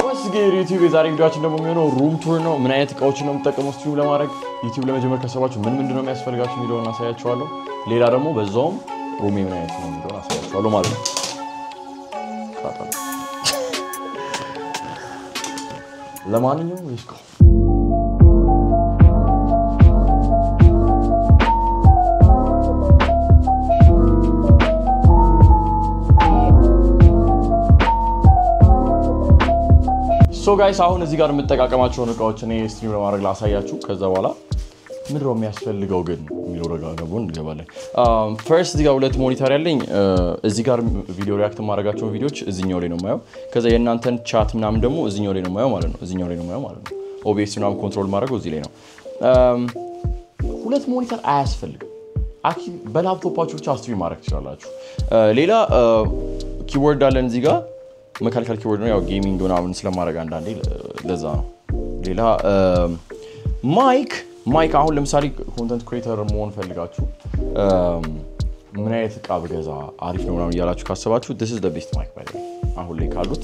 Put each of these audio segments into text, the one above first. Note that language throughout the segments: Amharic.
What's good YouTube? ዛሬ ቪዲዮአችን ደግሞ የሚሆነው ሩም ቱር ነው። ምን አይነት እቃዎችን ነው የምጠቀመው ስትሪም ለማድረግ YouTube ለመጀመር ከሰባችሁ ምን ነው የሚያስፈልጋችሁ የሚለውን አሳያችኋለሁ። ሌላ ደግሞ በዛውም ሩም ምን አይነት ነው የሚለውን አሳያችኋለሁ ማለት ነው። ለማንኛውም let's go. So guys አሁን እዚህ ጋር የምጠቃቀማቸው እቃዎች እኔ ስትሪም ለማድረግ ላሳያችሁ ከዛ በኋላ ምንድነው የሚያስፈልገው ግን የሚለው ነገር ደግሞ እንገባለን first እዚህ ጋር ሁለት ሞኒተር ያለኝ እዚህ ጋር ቪዲዮ ሪአክት ማድረጋቸው ቪዲዮዎች እዚህኛው ላይ ነው ማየው ከዛ የእናንተን ቻት ምናምን ደግሞ እዚህኛው ላይ ነው ማየው ማለት ነው እዚህኛው ላይ ነው ማየው ማለት ነው OBS ምናምን ኮንትሮል ማድረገው እዚህ ላይ ነው ሁለት ሞኒተር አያስፈልግም አክቹሊ በላፕቶፓችሁ ብቻ ስትሪም ማድረግ ትችላላችሁ ሌላ ኪቦርድ አለን እዚህ ጋር መካከል ኪቦርድ ነው ያው ጌሚንግ ምናምን ስለማድረግ አንዳንዴ ለዛ ነው ሌላ ማይክ አሁን ለምሳሌ ኮንተንት ክሬተር መሆን ፈልጋችሁ ምን አይነት እቃ በገዛ አሪፍ ነው ምናምን ያላችሁ ካሰባችሁ this is the best mic by the way አሁን ላይ ካሉት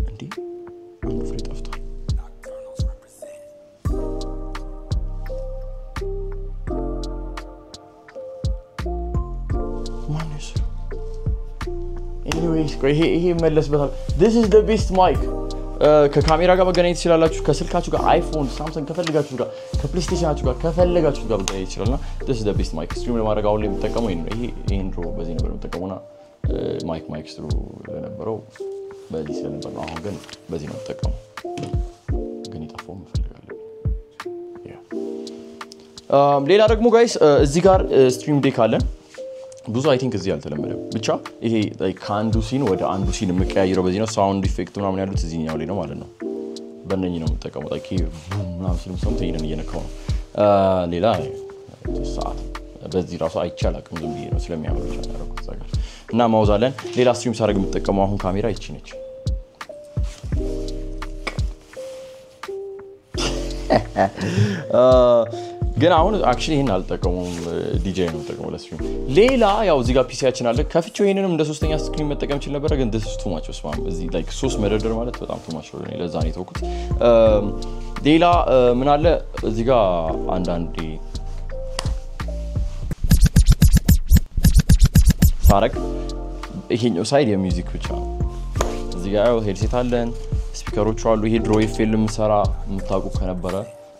እንዴ አንዱ ፍሬ ጠፍቷል anyways ይሄ መለስበታል this is the best mic ከካሜራ ጋር መገናኘት ይችላልላችሁ ከስልካችሁ ጋር አይፎን ሳምሰንግ ከፈልጋችሁ ጋር ከፕሌይስቴሽናችሁ ጋር ከፈልጋችሁ ጋር መገናኘት ይችላልና this is the best mic ስትሪም ለማድረግ አሁን ላይ የምጠቀመው ይሄን ድሮ በዚህ ነበር የምጠቀመውና ማይክ ስትሩ ለነበረው በዚህ ስለነበር ነው አሁን ግን በዚህ ነው የምጠቀመው ግን ይጣፋው እንፈልጋለን ሌላ ደግሞ ጋይስ እዚህ ጋር ስትሪም ዴክ አለን ብዙ አይ ቲንክ እዚህ አልተለመደም ብቻ ይሄ ላይክ አንዱ ሲን ወደ አንዱ ሲን የምቀያየረው በዚህ ነው ሳውንድ ኢፌክት ምናምን ያሉት እዚህኛው ላይ ነው ማለት ነው በእነኚህ ነው የምጠቀመው ላይክ ምናምን ስለምሰሙት ይሄንን እየነካው ነው ሌላ ሰዓት በዚህ ራሱ አይቻላልም ዝም ብዬ ነው ስለሚያምር ብቻ ያደረኩት ዛጋ እና ማውዝ አለን ሌላ ስትሪም ሳደርግ የምጠቀመው አሁን ካሜራ ይቺ ነች ግን አሁን actually ይሄን አልተጠቀሙም ዲጄ ነው ተጠቀመው ለስትሪም ሌላ ያው እዚህ ጋር ፒሲያችን አለ ከፍቼው ይሄንንም እንደ ሶስተኛ ስክሪን መጠቀም ይችላል ነበር ግን this is too much ስማም እዚህ like ሶስት መደርደር ማለት በጣም too much ነው ለዛ ነው የተወኩት ሌላ ምን አለ እዚህ ጋር አንዳንዴ ሳረክ ይሄኛው ሳይድ የሚውዚክ ብቻ እዚህ ጋር ሄድሴት አለን ስፒከሮች አሉ ይሄ ድሮ ኤፍኤልም ሰራ የምታውቁ ከነበረ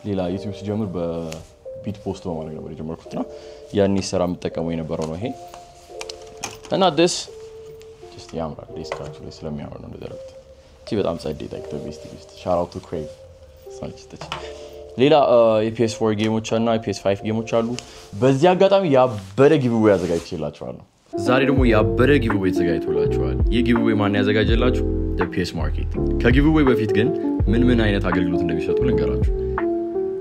ሌላ ዩቲዩብ ሲጀምር በቢት ፖስት በማድረግ ነበር የጀመርኩትና ያኔ ሰራ የምጠቀመው የነበረው ነው ይሄ እና this just ያምራል ዲስካችሁ ላይ ስለሚያምር ነው እንደደረኩት እቺ በጣም ጸዴ ታይክ ቤስት shout out to crave ሳንቺ ሌላ PS4 ጌሞች እና PS5 ጌሞች አሉ በዚህ አጋጣሚ ያበረ ጊቭዌይ አዘጋጅቼላችኋለሁ ዛሬ ደግሞ ያበረ ጊቭዌይ ተዘጋጅቶላችኋል ይሄ ጊቭዌይ ማን ያዘጋጀላችሁ the PS Market ከጊቭዌይ በፊት ግን ምን አይነት አገልግሎት እንደሚሰጡ ልንገራችሁ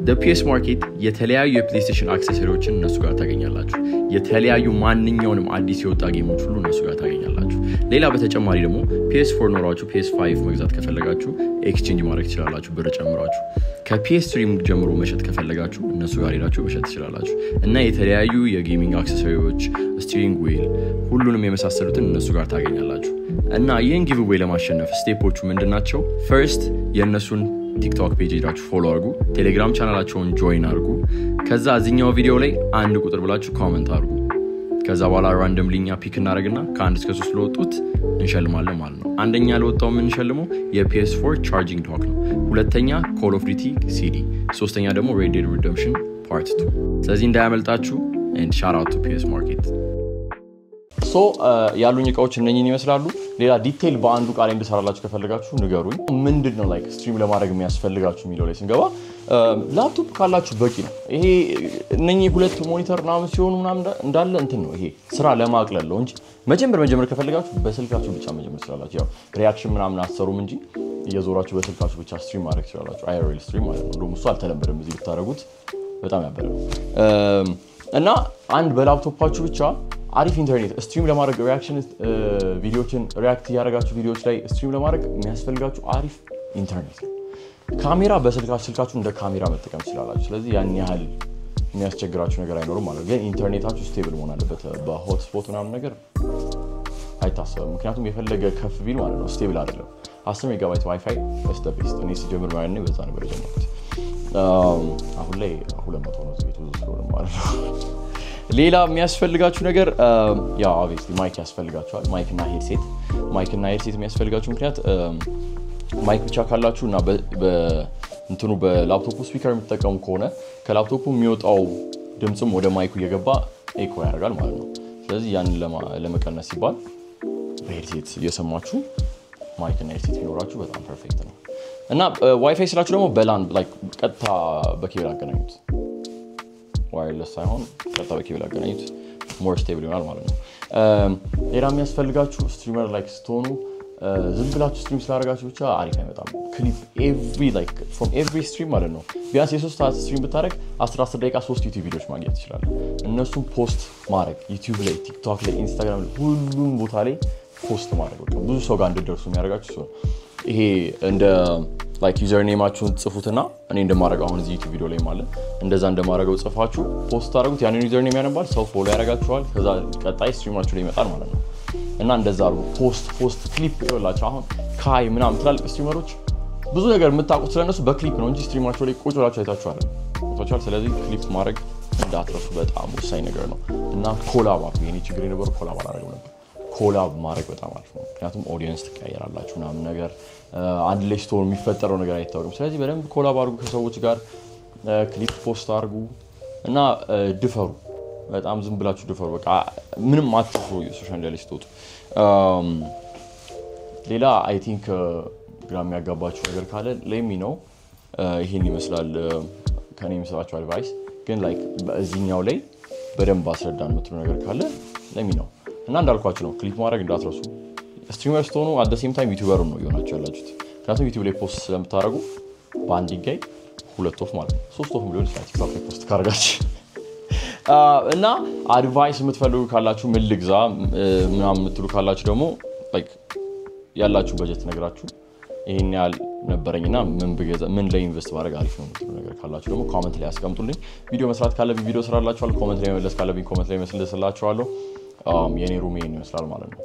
the PS Market የተለያዩ የፕሌይስቴሽን አክሰሰሪዎችን እነሱ ጋር ታገኛላችሁ የተለያዩ ማንኛውንም አዲስ የወጣ ጌሞች ሁሉ እነሱ ጋር ታገኛላችሁ ሌላ በተጨማሪ ደግሞ PS4 ኖራችሁ PS5 መግዛት ከፈለጋችሁ ኤክስቼንጅ ማድረግ ትችላላችሁ ብር ጨምራችሁ ከPS3 ጀምሮ መሸጥ ከፈለጋችሁ እነሱ ጋር ሄዳችሁ መሸጥ ትችላላችሁ እና የተለያዩ የጌሚንግ አክሰሰሪዎች ስቲሪንግ ዊል ሁሉንም የመሳሰሉትን እነሱ ጋር ታገኛላችሁ እና ይሄን ጊቭዌይ ለማሸነፍ ስቴፖቹ ምንድናቸው first የነሱን ቲክቶክ ፔጅ ሄዳችሁ ፎሎ አድርጉ ቴሌግራም ቻናላቸውን ጆይን አድርጉ ከዛ እዚህኛው ቪዲዮ ላይ አንድ ቁጥር ብላችሁ ኮሜንት አድርጉ ከዛ በኋላ ራንደም ሊኛ ፒክ እናደርግና ከ1 እስከ 3 ለወጡት እንሸልማለን ማለት ነው አንደኛ ለወጣው ምን እንሸልመው የPS4 ቻርጂንግ ዶክ ነው ሁለተኛ Call of Duty CD ሶስተኛ ደግሞ Red Dead Redemption Part 2 ስለዚህ እንዳያመልጣችሁ and shout out to PS Market ሶ ያሉኝ እቃዎች እነኚህን ይመስላሉ ሌላ ዲቴል በአንዱ ቃል እንድሰራላችሁ ከፈለጋችሁ ንገሩኝ ምንድነው ላይክ ስትሪም ለማድረግ የሚያስፈልጋችሁ የሚለው ላይ ስንገባ ላፕቶፕ ካላችሁ በቂ ነው ይሄ እነኚህ ሁለት ሞኒተር ምናምን ሲሆኑ ምናምን እንዳለ እንትን ነው ይሄ ስራ ለማቅለል ነው እንጂ መጀመር ከፈለጋችሁ በስልካችሁ ብቻ መጀመር ትችላላችሁ ያው ሪአክሽን ምናምን አሰሩም እንጂ እየዞራችሁ በስልካችሁ ብቻ ስትሪም ማድረግ ትችላላችሁ IRL ስትሪም ማለት ነው ደግሞ እሱ አልተለመደም እዚህ ብታረጉት በጣም ያበረ እና አንድ በላፕቶፓችሁ ብቻ አሪፍ ኢንተርኔት ስትሪም ለማድረግ ሪአክሽን ቪዲዮችን ሪአክት ያደርጋችሁ ቪዲዮዎች ላይ ስትሪም ለማድረግ የሚያስፈልጋችሁ አሪፍ ኢንተርኔት ካሜራ በስልካችሁ እንደ ካሜራ መጠቀም ትችላላችሁ ስለዚህ ያን ያህል የሚያስቸግራችሁ ነገር አይኖርም ማለት ግን ኢንተርኔታችሁ ስቴብል መሆን አለበት በሆትስፖት ምናምን ነገር አይታሰብም ምክንያቱም የፈለገ ከፍ ቢል ማለት ነው ስቴብል አይደለም 10 ሜጋባይት ዋይፋይ በስተ ቤስት እኔ ሲጀምር ማለት ነው በዛ ነበር የጀመርኩት አሁን ላይ 200 ነው ቤቱ ስለሆነ ማለት ነው ሌላ የሚያስፈልጋችሁ ነገር ያው obviously ማይክ ያስፈልጋችኋል ማይክ እና ሄድሴት የሚያስፈልጋችሁ ምክንያት ማይክ ብቻ ካላችሁና እንትኑ በላፕቶፕ ስፒከር የምትጠቀሙ ከሆነ ከላፕቶፑ የሚወጣው ድምጽም ወደ ማይኩ እየገባ ኤኮ ያደርጋል ማለት ነው ስለዚህ ያን ለመቀነስ ሲባል በሄድሴት እየሰማችሁ ማይክ እና ሄድሴት ቢኖራችሁ በጣም ፐርፌክት ነው እና ዋይፋይ ስላችሁ ደግሞ በላን ላይክ ቀጥታ በኬብል አገናኙት ዋይርለስ ሳይሆን ቀጥታ በኬብል አገናኙት ሞር ስቴብል ይሆናል ማለት ነው ሌላ የሚያስፈልጋችሁ ስትሪመር ላይክ ስትሆኑ ዝም ብላችሁ ስትሪም ስላደረጋችሁ ብቻ አሪፍ አይመጣም ክሊፕ from every stream ማለት ነው ቢያንስ የ3 ሰዓት ስትሪም ብታረግ 10 ደቂቃ 3 ዩቲዩብ ቪዲዮዎች ማግኘት ይችላል እነሱን ፖስት ማድረግ ዩቲዩብ ላይ ቲክቶክ ላይ ኢንስታግራም ላይ ሁሉም ቦታ ላይ ፖስት ማድረግ በቃ ብዙ ሰው ጋር እንድትደርሱ የሚያደርጋችሁ እሱ ይሄ እንደ ላይክ ዩዘር ኔማችሁን ጽፉትና እኔ እንደማደርገው አሁን እዚህ ዩቲዩብ ቪዲዮ ላይ ማለት እንደዛ እንደማደርገው ጽፋችሁ ፖስት አድርጉት ያንን ዩዘር ኔም ያነባል ሰው ፎሎ ያደርጋችኋል ከዛ ቀጣይ ስትሪማችሁ ላይ ይመጣል ማለት ነው እና እንደዛ አድርጉ ፖስት ክሊፕ ይወላችሁ አሁን ካይ ምናምን ትላልቅ ስትሪመሮች ብዙ ነገር የምታውቁት ስለነሱ በክሊፕ ነው እንጂ ስትሪማቸው ላይ ቁጭ ብላችሁ አይታችኋል ስለዚህ ክሊፕ ማድረግ እንዳትረሱ በጣም ወሳኝ ነገር ነው እና ኮላብ አድርጉ የኔ ችግር የነበረው ኮላብ አላደረገው ነበር ኮላብ ማድረግ በጣም አሪፍ ነው ምክንያቱም ኦዲየንስ ትቀያየራላችሁ ምናምን ነገር አንድ ላይ ስቶር የሚፈጠረው ነገር አይታወቅም ስለዚህ በደንብ ኮላብ አድርጉ ከሰዎች ጋር ክሊፕ ፖስት አድርጉ እና ድፈሩ በጣም ዝም ብላችሁ ድፈሩ በቃ ምንም አትፍሩ ሶሻል ሚዲያ ላይ ስትወጡ ሌላ አይ ቲንክ ግራ የሚያጋባችሁ ነገር ካለ ሌሚ ነው ይሄን ይመስላል ከኔ የምሰጣችሁ አድቫይስ ግን ላይክ በዚህኛው ላይ በደንብ አስረዳን የምትሉ ነገር ካለ ሌሚ ነው እና እንዳልኳችሁ ነው ክሊፕ ማድረግ እንዳትረሱ ስትሪመር ስትሆኑ አት ዘ ሴም ታይም ዩቲዩበር ነው ይሆናችሁ ያላችሁት ምክንያቱም ዩቲዩብ ላይ ፖስት ስለምታደርጉ በአንድ ይጋይ 2 ኦፍ ማለት ነው 3 ኦፍ ሊሆን ይችላል ቲክቶክ ላይ ፖስት ካደረጋችሁ እና አድቫይስ የምትፈልጉ ካላችሁ ምን ልግዛ ምናምን የምትሉ ካላችሁ ደግሞ ላይክ ያላችሁ በጀት ነግራችሁ ይሄን ያህል ነበረኝና ምን ላይ ኢንቨስት ማድረግ አሪፍ ነው የምትሉ ነገር ካላችሁ ደግሞ ኮሜንት ላይ አስቀምጡልኝ ቪዲዮ መስራት ካለብኝ ቪዲዮ ስራላችኋለሁ ኮሜንት ላይ መለስ ካለብኝ ኮሜንት ላይ መስልላችኋለሁ የኔ ሩሜ ይመስላል ማለት ነው